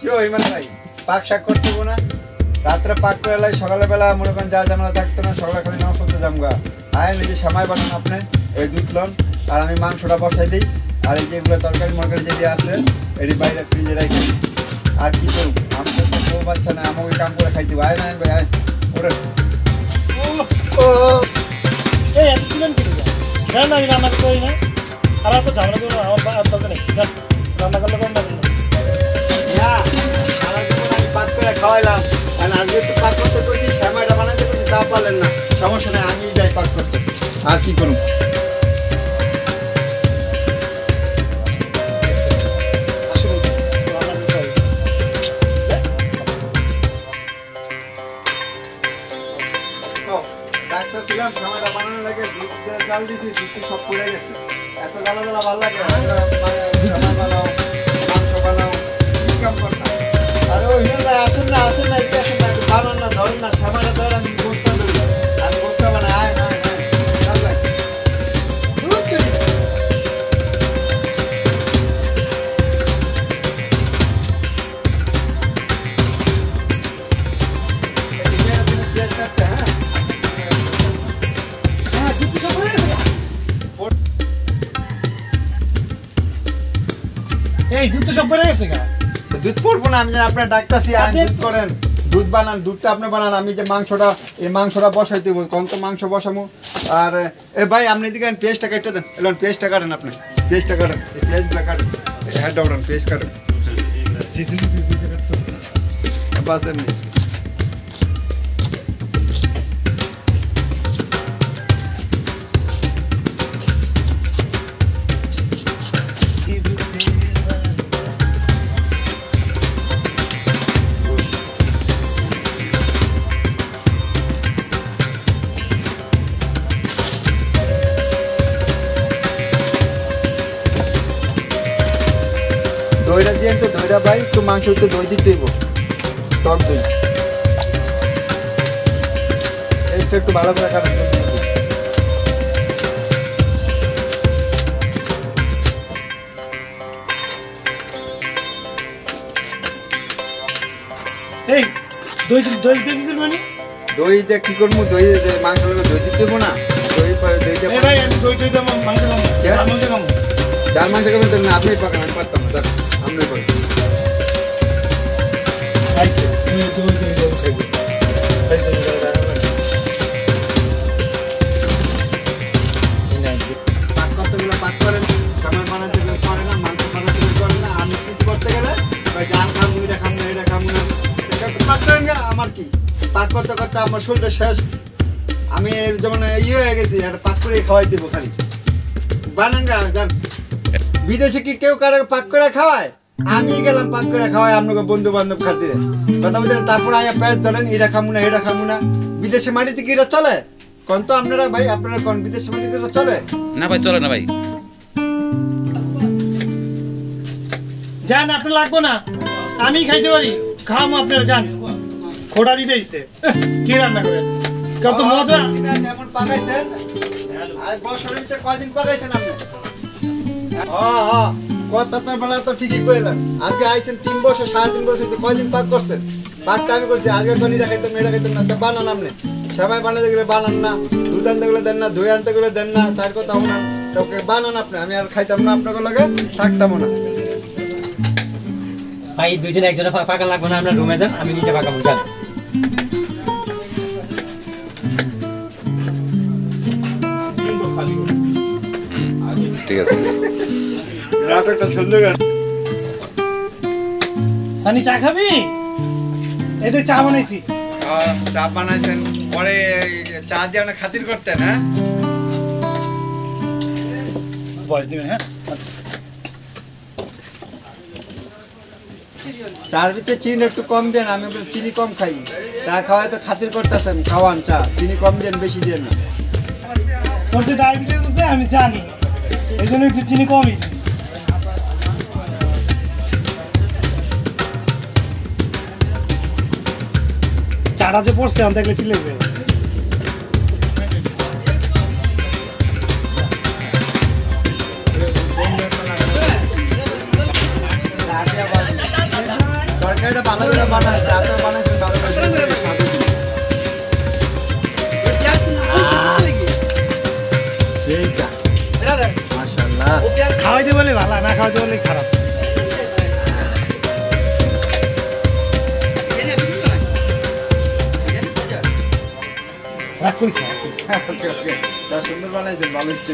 কি ওই মানে ভাই পাক শাক করতে না রাত্রে পাক করে লাই সকালবেলা মনে করেন যা ঝামেলা থাকতো না সকালে খালি নামাজ পড়তে যামগা আয় নিজে সময় বানান আপনি এই দুধ লন আর আমি মাংসটা বসাই দিই আর এই যেগুলো তরকারি মরকারি যেটি আছে এটি বাইরে ফ্রিজে রাখি আর কি করুন আমাদের তো বউ বাচ্চা না আমাকে কাম করে খাইতে আয় না ভাই আয় ওরে এই এত ছিলেন কি জানেন আমি রান্না করি না আর তো ঝামেলা করবো আমার দরকার নেই রান্না করলে কম লাগবে না সারা জীবন আমি পাক করে খাওয়াইলাম আর আজকে একটু পাক করতে কইছি শ্যামাটা বানাতে কইছি তা পারলেন না সমস্যা নেই আমি যাই পাক করতে আর কি করুন ডাক্তার ছিলাম শ্যামাটা বানানো লাগে দুধ জাল দিছি দুধ সব পড়ে গেছে এত জ্বালা জ্বালা ভালো লাগে শ্যামা বানাও মাংস বানাও কি কাম করতাম আরে ওই ভাই আসেন না এদিকে আসেন না একটু বানান না ধরেন না শ্যামাটা ধরেন আমি বস্তা ধরি আমি বস্তা বানাই আয় না এই দুধ তো সব পড়ে গেছে গা দুধ পড়বো না আমি যেন আপনার ডাক্তারছি দুধ করেন দুধ বানান দুধটা আপনি বানান আমি যে মাংসটা বসাই দেবো কোন তো মাংস বসামো আর এ ভাই আপনি দিকে পেঁয়াজটা কেটে দেন এলেন পেঁয়াজটা কাটেন আপনি পেঁয়াজটা কাটেন এই পেঁয়াজগুলো কাটেন হ্যাঁ উঠান পেঁয়াজ কাটেন বাস এমনি দইটা দিয়ে তো দইটা ভাই একটু মাংস একটু দই দিতে দেবো টক দই টেস্টটা একটু ভালো করে কাটেন এই দই দিয়ে কি করবেন দই দিয়ে কি করবো দই মাংস দই দিতে দেবো না দই এই ভাই আমি দই দিয়ে মাংস খাবো মাংস খাবো ডাল মাংস খাবেন তাহলে আপনি পাকান আমি পারতাম না আপনি পারেন আইসে দই পাক করতেগুলো পাক করেন সময় বানাতে করে না মাংস বানাতে করে না আমি কিছু করতে গেলে ডাল খাবো এটা খাবো না পাক করেন গা আমার কি পাক করতে করতে আমার শরীরটা শেষ আমি যেমন হয়ে গেছি আর পাক করে খাওয়াই দেবো খালি বানান গা জান বিদেশে কি কেউ কারো পাক করে খাওয়ায় আমি গেলাম পাক করে খাওয়াই আপনাকে বন্ধু বান্ধব খাতিরে কথা বলছেন তারপর আয়া পেঁয়াজ ধরেন এটা খামু না বিদেশে মাটিতে কি এটা চলে কোন তো আপনারা ভাই আপনারা কোন বিদেশে মাটিতে এটা চলে না ভাই চলে না ভাই জান আপনি লাগবো না আমি খাইতে পারি খাম আপনারা জান খোড়া দিতে ইচ্ছে কি রান্না করেন কত মজা যেমন পাকাইছেন আর বছরের ভিতরে কয়দিন পাকাইছেন আপনি কথাটার বেলা তো ঠিকই কইলেন আজকে আইছেন 3 বছর 3.5 বছর কয়দিন পাক করছেন পাকটা আমি করছি আজকে তো নিরা খাইতাম মেয়েরা খাইতাম না তো বানান আপনি সেমাই বানাতে গেলে বানান না দুধ আনতে গেলে দেন না দই আনতে গেলে দেন না চার কথা না তোকে বানান আপনি আমি আর খাইতাম না আপনাকে লগে থাকতাম না ভাই দুইজন একজনে পাকা লাগবে না আমরা রুমে যান আমি নিচে পাকাবো যান ঠিক আছে নাটকটা সুন্দর সানি চা খাবি এতে চা বানাইছি চা বানাইছেন পরে চা দিয়ে অনেক খাতির করতেন হ্যাঁ বয়স দিবেন হ্যাঁ চার ভিতরে চিনি একটু কম দেন আমি চিনি কম খাই চা খাওয়ায় তো খাতির করতেছেন খাওয়ান চা চিনি কম দেন বেশি দেন না তোর যে ডায়াবেটিস আছে আমি জানি এই জন্য একটু চিনি কমই চাটা যে পড়ছে আমি দেখলে চিলেবে তরকারি এটা ভালো করে বানায় চা তো বানাইছেন ভালো করে সেই চা মাশাআল্লাহ খাওয়াইতে বলে ভালো, না খাওয়াইতে বলে খারাপ। রাগ করিস না, রাগ করিস না। ওকে ওকে চা সুন্দর বানাইছেন ভালো হয়েছে